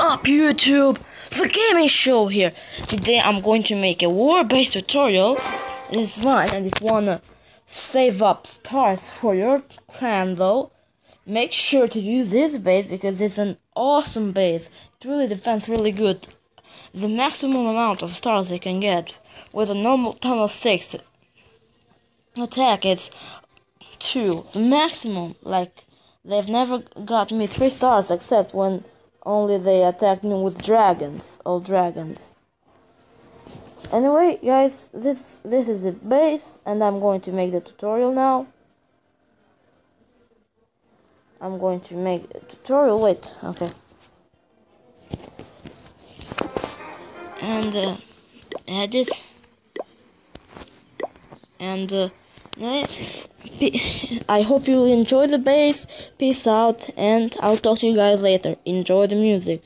up, YouTube? The gaming show here. Today I'm going to make a war-based tutorial. This is mine, and if you wanna save up stars for your clan though, make sure to use this base because it's an awesome base. It really defends really good. The maximum amount of stars they can get with a normal tunnel 6 attack is 2. The maximum, like, they've never got me 3 stars except when only they attacked me with dragons, old dragons. Anyway, guys, this is the base, and I'm going to make the tutorial now. I'm going to make a tutorial. Wait, okay. And edit. And I hope you enjoy the base. Peace out, and I'll talk to you guys later. Enjoy the music.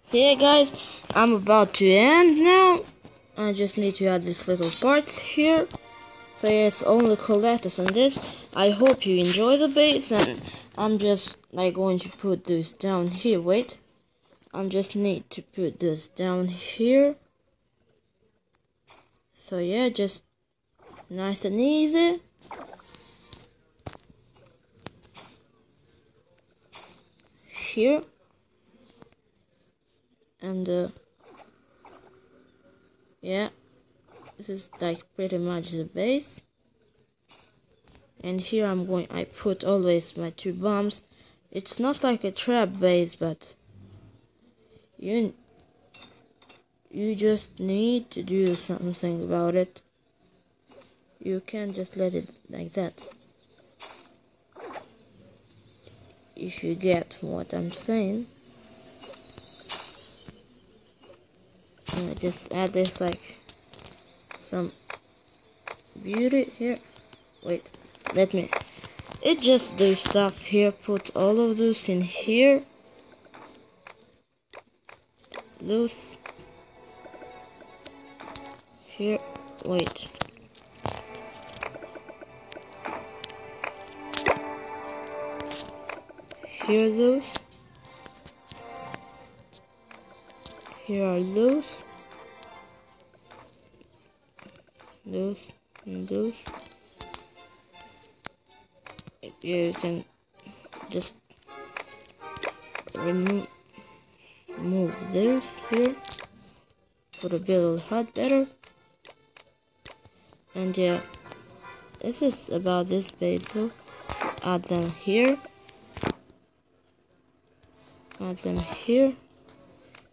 So yeah, guys, I'm about to end now. I just need to add these little parts here. So yeah, it's only Coletus and this. I hope you enjoy the base, and I'm just like going to put this down here. Wait, I just need to put this down here. So yeah, just nice and easy. Here. And yeah, this is like pretty much the base. And here I put always my 2 bombs. It's not like a trap base, but you just need to do something about it. You can't just let it like that. If you get what I'm saying. Just add this like some beauty here. Wait, let me. It just do stuff here. Put all of those in here. Those here. Wait. Here those. Here are those. Those and those. Here you can just remove this here. Put a little hut better. And yeah, this is about this basil. Add them here. Add them here.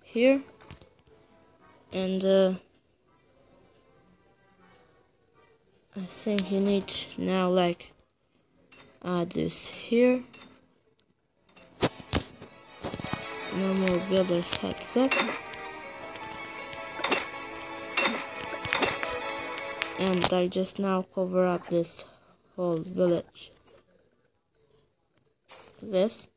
Here. And I think you need now like add this here. No more builders huts up. And I just now cover up this whole village. This.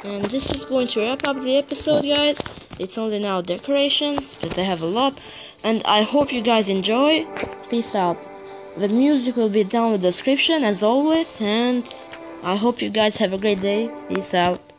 And this is going to wrap up the episode, guys. It's only now decorations, that I have a lot. And I hope you guys enjoy. Peace out. The music will be down in the description as always. And I hope you guys have a great day. Peace out.